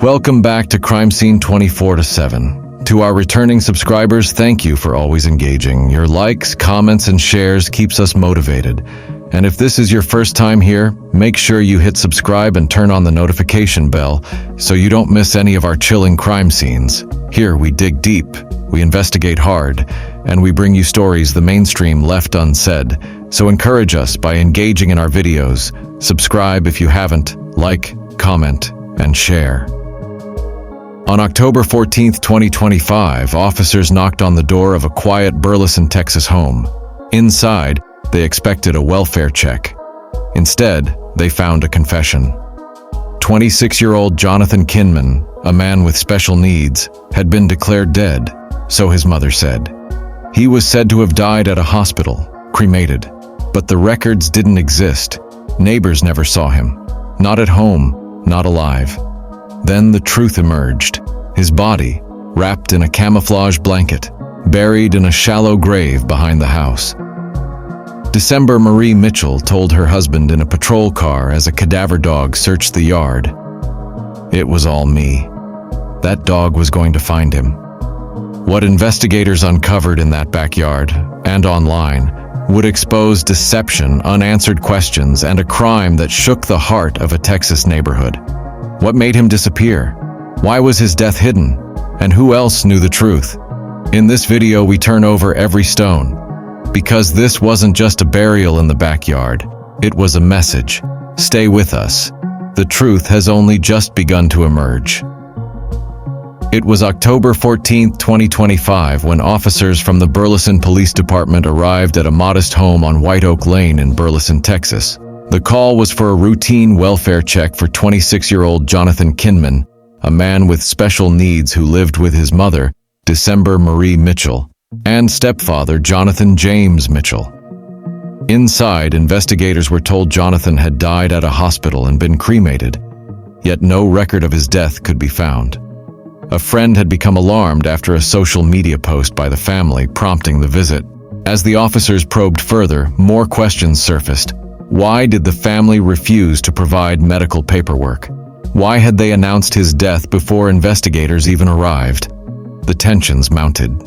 Welcome back to Crime Scene 24/7. To our returning subscribers, thank you for always engaging. Your likes, comments, and shares keeps us motivated. And if this is your first time here, make sure you hit subscribe and turn on the notification bell so you don't miss any of our chilling crime scenes. Here we dig deep, we investigate hard, and we bring you stories the mainstream left unsaid. So encourage us by engaging in our videos. Subscribe if you haven't, like, comment, and share. On October 14, 2025, officers knocked on the door of a quiet Burleson, Texas home. Inside, they expected a welfare check. Instead, they found a confession. 26-year-old Jonathan Kinman, a man with special needs, had been declared dead, so his mother said. He was said to have died at a hospital, cremated, but the records didn't exist. Neighbors never saw him. Not at home, not alive. Then the truth emerged. His body, wrapped in a camouflage blanket, buried in a shallow grave behind the house. December Marie Mitchell told her husband in a patrol car as a cadaver dog searched the yard. It was all me. That dog was going to find him. What investigators uncovered in that backyard and online would expose deception, unanswered questions, and a crime that shook the heart of a Texas neighborhood. What made him disappear? Why was his death hidden? And who else knew the truth? In this video, we turn over every stone. Because this wasn't just a burial in the backyard, it was a message. Stay with us. The truth has only just begun to emerge. It was October 14, 2025, when officers from the Burleson Police Department arrived at a modest home on White Oak Lane in Burleson, Texas. The call was for a routine welfare check for 26-year-old Jonathan Kinman, a man with special needs who lived with his mother, December Marie Mitchell, and stepfather Jonathan James Mitchell. Inside, investigators were told Jonathan had died at a hospital and been cremated, yet no record of his death could be found. A friend had become alarmed after a social media post by the family prompting the visit. As the officers probed further, more questions surfaced. Why did the family refuse to provide medical paperwork? Why had they announced his death before investigators even arrived? The tensions mounted.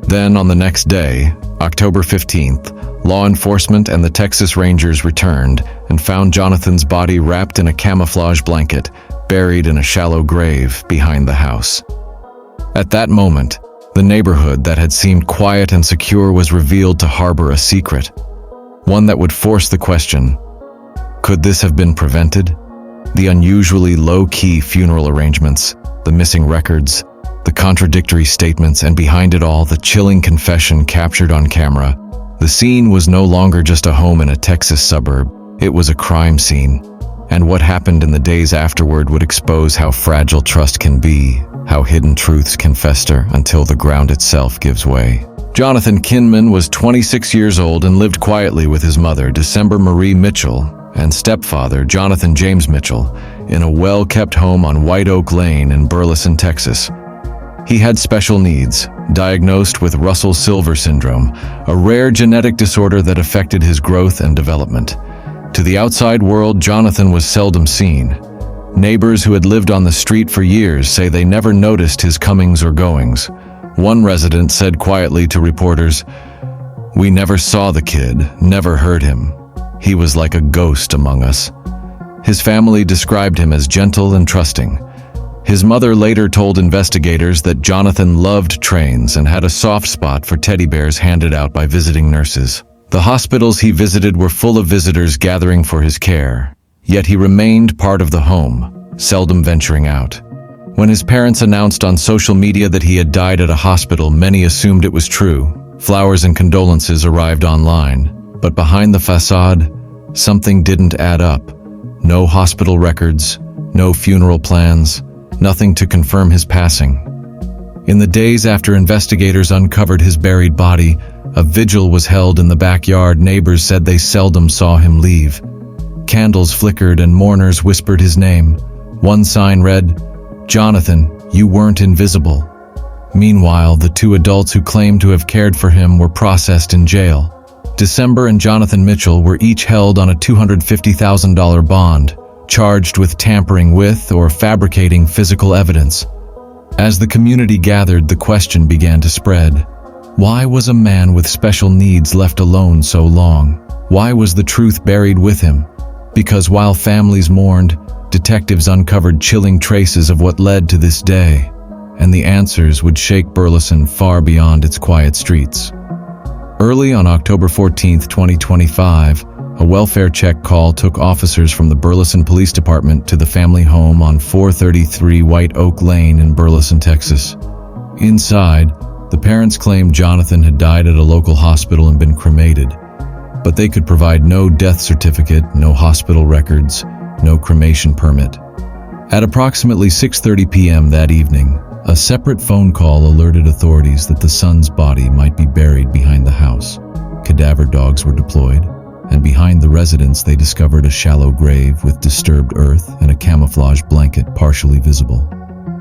Then, on the next day, October 15th, law enforcement and the Texas Rangers returned and found Jonathan's body wrapped in a camouflage blanket, buried in a shallow grave behind the house. At that moment, the neighborhood that had seemed quiet and secure was revealed to harbor a secret. One that would force the question, could this have been prevented? The unusually low-key funeral arrangements, the missing records, the contradictory statements, and behind it all, the chilling confession captured on camera. The scene was no longer just a home in a Texas suburb, it was a crime scene. And what happened in the days afterward would expose how fragile trust can be, how hidden truths can fester until the ground itself gives way. Jonathan Kinman was 26 years old and lived quietly with his mother, December Marie Mitchell, and stepfather, Jonathan James Mitchell, in a well-kept home on White Oak Lane in Burleson, Texas. He had special needs, diagnosed with Russell Silver syndrome, a rare genetic disorder that affected his growth and development. To the outside world, Jonathan was seldom seen. Neighbors who had lived on the street for years say they never noticed his comings or goings. One resident said quietly to reporters, "We never saw the kid, never heard him. He was like a ghost among us." His family described him as gentle and trusting. His mother later told investigators that Jonathan loved trains and had a soft spot for teddy bears handed out by visiting nurses. The hospitals he visited were full of visitors gathering for his care, yet he remained part of the home, seldom venturing out. When his parents announced on social media that he had died at a hospital, many assumed it was true. Flowers and condolences arrived online, but behind the facade, something didn't add up. No hospital records, no funeral plans, nothing to confirm his passing. In the days after investigators uncovered his buried body, a vigil was held in the backyard. Neighbors said they seldom saw him leave. Candles flickered and mourners whispered his name. One sign read, "Jonathan, you weren't invisible." Meanwhile, the two adults who claimed to have cared for him were processed in jail. December and Jonathan Mitchell were each held on a $250,000 bond, charged with tampering with or fabricating physical evidence. As the community gathered, the question began to spread. Why was a man with special needs left alone so long? Why was the truth buried with him? Because while families mourned, detectives uncovered chilling traces of what led to this day, and the answers would shake Burleson far beyond its quiet streets. Early on October 14, 2025, a welfare check call took officers from the Burleson Police Department to the family home on 433 White Oak Lane in Burleson, Texas. Inside, the parents claimed Jonathan had died at a local hospital and been cremated, but they could provide no death certificate, no hospital records, no cremation permit. At approximately 6:30 p.m. that evening, a separate phone call alerted authorities that the son's body might be buried behind the house. Cadaver dogs were deployed, and behind the residence they discovered a shallow grave with disturbed earth and a camouflage blanket partially visible.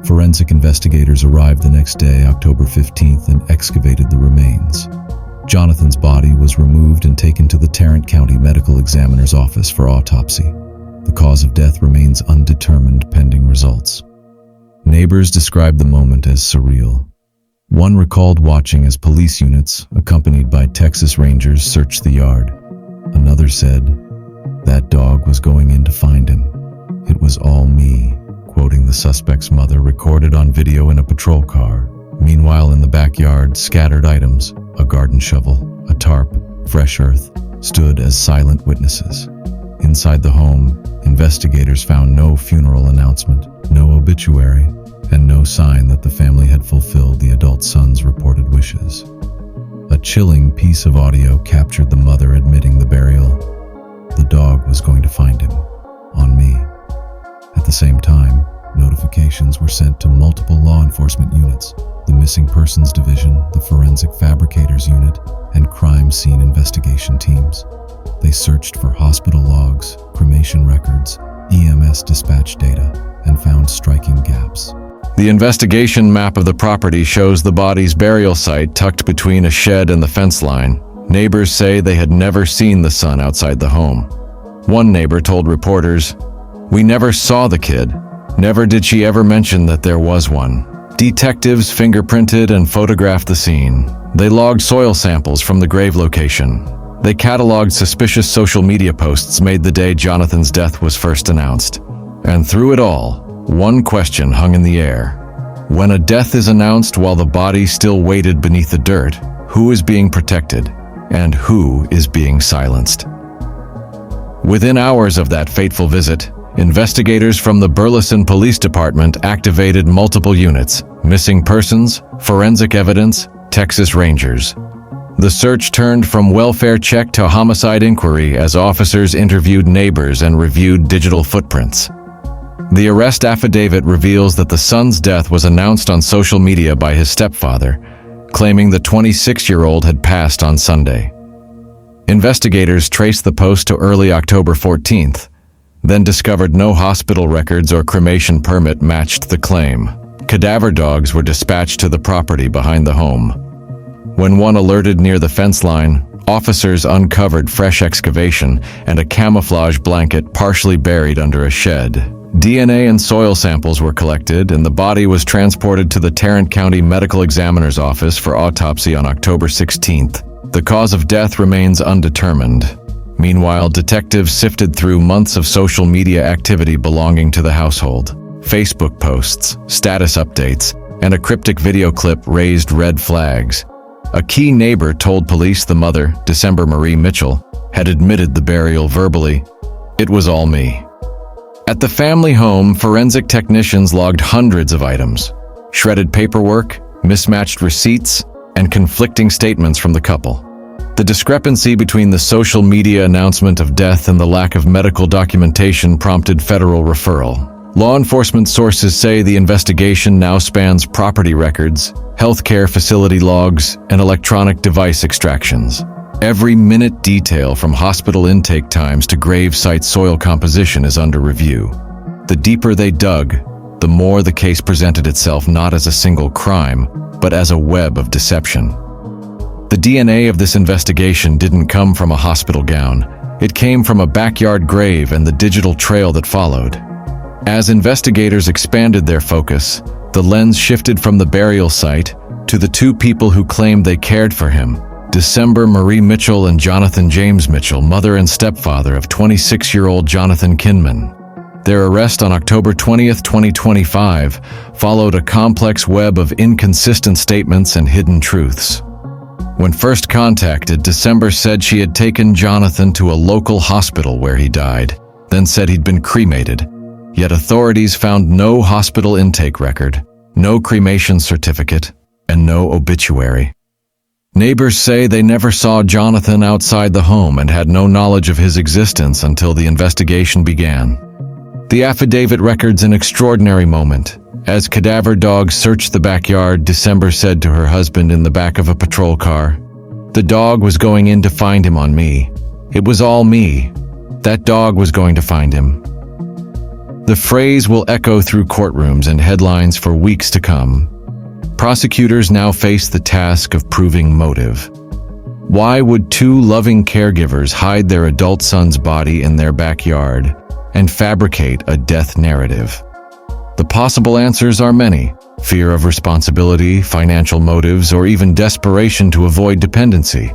Forensic investigators arrived the next day, October 15th, and excavated the remains. Jonathan's body was removed and taken to the Tarrant County Medical Examiner's office for autopsy. The cause of death remains undetermined pending results. Neighbors described the moment as surreal. One recalled watching as police units, accompanied by Texas Rangers, searched the yard. Another said, "That dog was going in to find him. It was all me," quoting the suspect's mother, recorded on video in a patrol car. Meanwhile, in the backyard, scattered items, a garden shovel, a tarp, fresh earth, stood as silent witnesses. Inside the home, investigators found no funeral announcement, no obituary, and no sign that the family had fulfilled the adult son's reported wishes. A chilling piece of audio captured the mother admitting the burial. The dog was going to find him, on me. At the same time, notifications were sent to multiple law enforcement units, the Missing Persons Division, the Forensic Fabricators Unit, and crime scene investigation teams. They searched for hospital logs, cremation records, EMS dispatch data, and found striking gaps. The investigation map of the property shows the body's burial site tucked between a shed and the fence line. Neighbors say they had never seen the son outside the home. One neighbor told reporters, "We never saw the kid. Never did she ever mention that there was one." Detectives fingerprinted and photographed the scene. They logged soil samples from the grave location. They cataloged suspicious social media posts made the day Jonathan's death was first announced. And through it all, one question hung in the air. When a death is announced while the body still waited beneath the dirt, who is being protected and who is being silenced? Within hours of that fateful visit, investigators from the Burleson Police Department activated multiple units: missing persons, forensic evidence, Texas Rangers. The search turned from welfare check to homicide inquiry as officers interviewed neighbors and reviewed digital footprints. The arrest affidavit reveals that the son's death was announced on social media by his stepfather, claiming the 26-year-old had passed on Sunday. Investigators traced the post to early October 14th, then discovered no hospital records or cremation permit matched the claim. Cadaver dogs were dispatched to the property behind the home. When one alerted near the fence line, officers uncovered fresh excavation and a camouflage blanket partially buried under a shed. DNA and soil samples were collected, and the body was transported to the Tarrant County Medical Examiner's office for autopsy on October 16th. The cause of death remains undetermined. Meanwhile, detectives sifted through months of social media activity belonging to the household. Facebook posts, status updates, and a cryptic video clip raised red flags. A key neighbor told police the mother, December Marie Mitchell, had admitted the burial verbally. "It was all me." At the family home, forensic technicians logged hundreds of items: shredded paperwork, mismatched receipts, and conflicting statements from the couple. The discrepancy between the social media announcement of death and the lack of medical documentation prompted federal referral. Law enforcement sources say the investigation now spans property records, healthcare facility logs, and electronic device extractions. Every minute detail from hospital intake times to grave site soil composition is under review. The deeper they dug, the more the case presented itself not as a single crime, but as a web of deception. The DNA of this investigation didn't come from a hospital gown. It came from a backyard grave and the digital trail that followed. As investigators expanded their focus, the lens shifted from the burial site to the two people who claimed they cared for him: December Marie Mitchell and Jonathan James Mitchell, mother and stepfather of 26-year-old Jonathan Kinman. Their arrest on October 20, 2025, followed a complex web of inconsistent statements and hidden truths. When first contacted, December said she had taken Jonathan to a local hospital where he died, then said he'd been cremated. Yet authorities found no hospital intake record, no cremation certificate, and no obituary. Neighbors say they never saw Jonathan outside the home and had no knowledge of his existence until the investigation began. The affidavit records an extraordinary moment. As cadaver dogs searched the backyard, December said to her husband in the back of a patrol car, "The dog was going in to find him on me. It was all me. That dog was going to find him." The phrase will echo through courtrooms and headlines for weeks to come. Prosecutors now face the task of proving motive. Why would two loving caregivers hide their adult son's body in their backyard and fabricate a death narrative? The possible answers are many: fear of responsibility, financial motives, or even desperation to avoid dependency.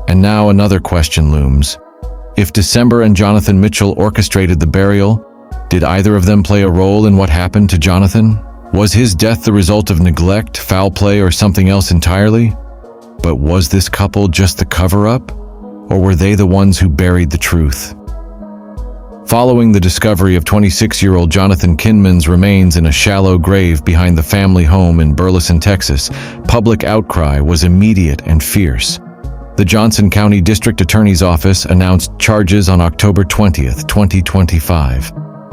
And now another question looms. If December and Jonathan Mitchell orchestrated the burial, did either of them play a role in what happened to Jonathan? Was his death the result of neglect, foul play, or something else entirely? But was this couple just the cover-up? Or were they the ones who buried the truth? Following the discovery of 26-year-old Jonathan Kinman's remains in a shallow grave behind the family home in Burleson, Texas, public outcry was immediate and fierce. The Johnson County District Attorney's Office announced charges on October 20, 2025.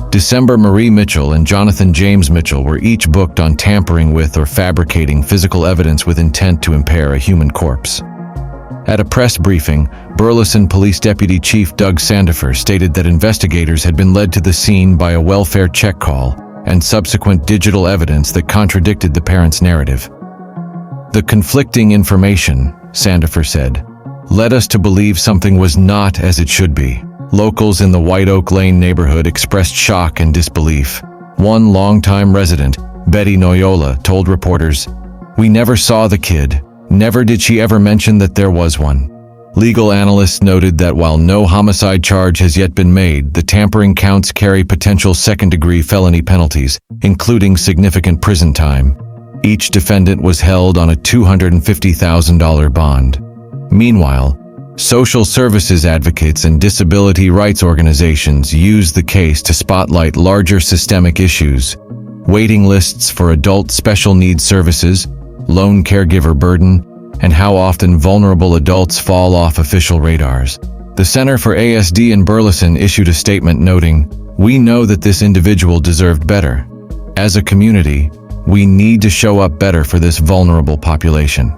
December Marie Mitchell and Jonathan James Mitchell were each booked on tampering with or fabricating physical evidence with intent to impair a human corpse. At a press briefing, Burleson Police Deputy Chief Doug Sandifer stated that investigators had been led to the scene by a welfare check call and subsequent digital evidence that contradicted the parents' narrative. "The conflicting information," Sandifer said, "led us to believe something was not as it should be." Locals in the White Oak Lane neighborhood expressed shock and disbelief. One longtime resident, Betty Noyola, told reporters, "We never saw the kid. Never did she ever mention that there was one." Legal analysts noted that while no homicide charge has yet been made, the tampering counts carry potential second-degree felony penalties, including significant prison time. Each defendant was held on a $250,000 bond. Meanwhile, social services advocates and disability rights organizations use the case to spotlight larger systemic issues: waiting lists for adult special needs services, lone caregiver burden, and how often vulnerable adults fall off official radars. The Center for ASD in Burleson issued a statement noting, "We know that this individual deserved better. As a community, we need to show up better for this vulnerable population."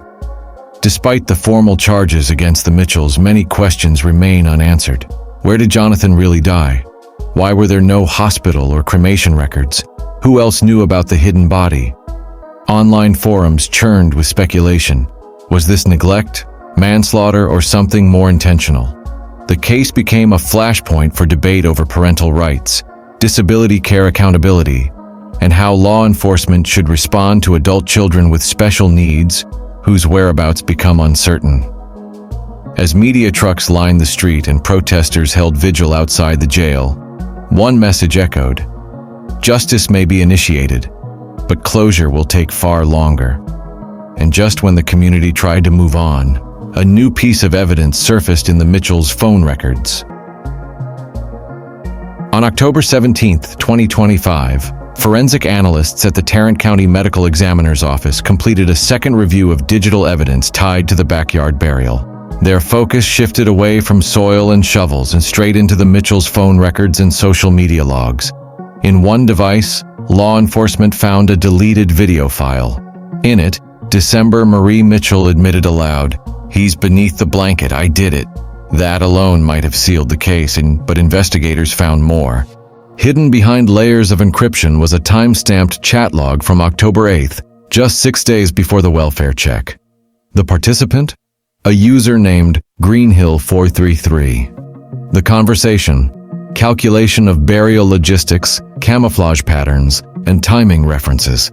Despite the formal charges against the Mitchells, many questions remain unanswered. Where did Jonathan really die? Why were there no hospital or cremation records? Who else knew about the hidden body? Online forums churned with speculation. Was this neglect, manslaughter, or something more intentional? The case became a flashpoint for debate over parental rights, disability care accountability, and how law enforcement should respond to adult children with special needs whose whereabouts become uncertain. As media trucks lined the street and protesters held vigil outside the jail, one message echoed: "Justice may be initiated, but closure will take far longer." And just when the community tried to move on, a new piece of evidence surfaced in the Mitchells' phone records. On October 17, 2025, forensic analysts at the Tarrant County Medical Examiner's Office completed a second review of digital evidence tied to the backyard burial. Their focus shifted away from soil and shovels and straight into the Mitchells' phone records and social media logs. In one device, law enforcement found a deleted video file. In it, December Marie Mitchell admitted aloud, "He's beneath the blanket, I did it." That alone might have sealed the case, but investigators found more. Hidden behind layers of encryption was a time-stamped chat log from October 8th, just 6 days before the welfare check. The participant? A user named Greenhill433. The conversation, calculation of burial logistics, camouflage patterns, and timing references.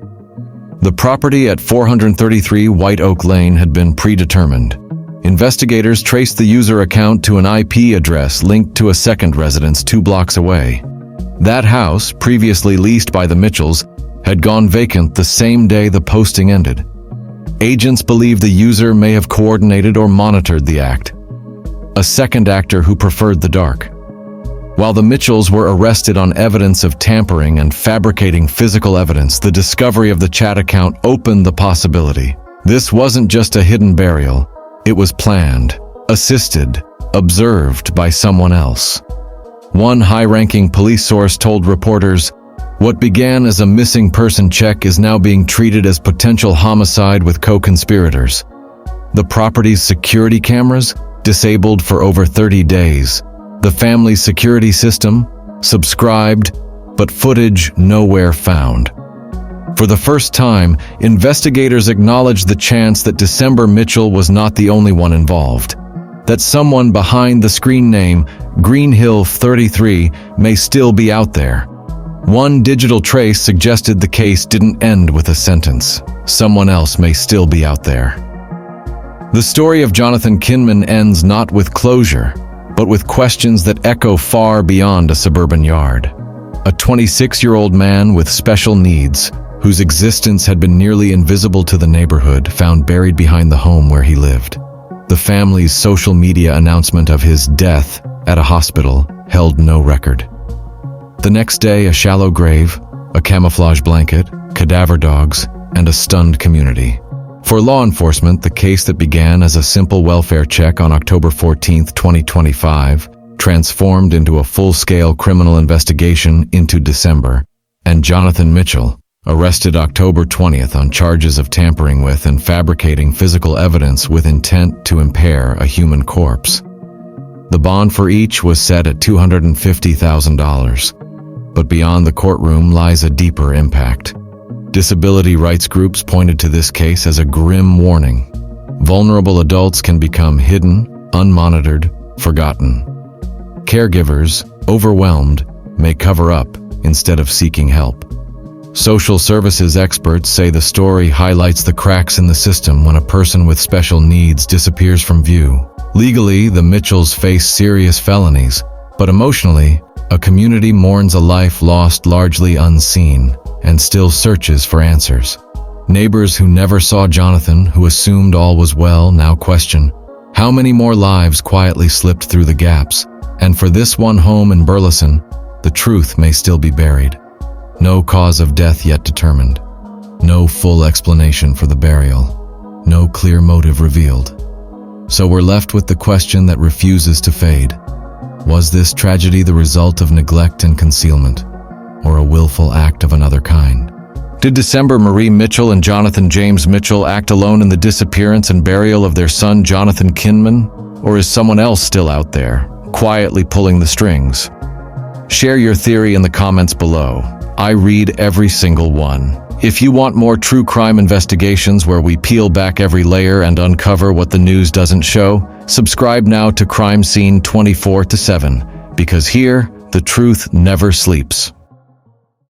The property at 433 White Oak Lane had been predetermined. Investigators traced the user account to an IP address linked to a second residence 2 blocks away. That house, previously leased by the Mitchells, had gone vacant the same day the posting ended. Agents believe the user may have coordinated or monitored the act. A second actor who preferred the dark. While the Mitchells were arrested on evidence of tampering and fabricating physical evidence, the discovery of the chat account opened the possibility. This wasn't just a hidden burial. It was planned, assisted, observed by someone else. One high-ranking police source told reporters, "What began as a missing person check is now being treated as potential homicide with co-conspirators." The property's security cameras, disabled for over 30 days. The family's security system, subscribed, but footage nowhere found. For the first time, investigators acknowledged the chance that December Mitchell was not the only one involved. That someone behind the screen name, Greenhill 33, may still be out there. One digital trace suggested the case didn't end with a sentence. Someone else may still be out there. The story of Jonathan Kinman ends not with closure, but with questions that echo far beyond a suburban yard. A 26-year-old man with special needs, whose existence had been nearly invisible to the neighborhood, found buried behind the home where he lived. The family's social media announcement of his death at a hospital held no record. The next day, a shallow grave, a camouflage blanket, cadaver dogs, and a stunned community. For law enforcement, the case that began as a simple welfare check on October 14, 2025, transformed into a full-scale criminal investigation into December, and Jonathan Mitchell, arrested October 20th on charges of tampering with and fabricating physical evidence with intent to impair a human corpse. The bond for each was set at $250,000. But beyond the courtroom lies a deeper impact. Disability rights groups pointed to this case as a grim warning. Vulnerable adults can become hidden, unmonitored, forgotten. Caregivers, overwhelmed, may cover up instead of seeking help. Social services experts say the story highlights the cracks in the system when a person with special needs disappears from view. Legally, the Mitchells face serious felonies, but emotionally, a community mourns a life lost largely unseen and still searches for answers. Neighbors who never saw Jonathan, who assumed all was well, now question, how many more lives quietly slipped through the gaps? And for this one home in Burleson, the truth may still be buried. No cause of death yet determined. No full explanation for the burial. No clear motive revealed. So we're left with the question that refuses to fade. Was this tragedy the result of neglect and concealment, or a willful act of another kind? Did December Marie Mitchell and Jonathan James Mitchell act alone in the disappearance and burial of their son Jonathan Kinman, or is someone else still out there, quietly pulling the strings? Share your theory in the comments below. I read every single one. If you want more true crime investigations where we peel back every layer and uncover what the news doesn't show, subscribe now to Crime Scene 24/7, because here, the truth never sleeps.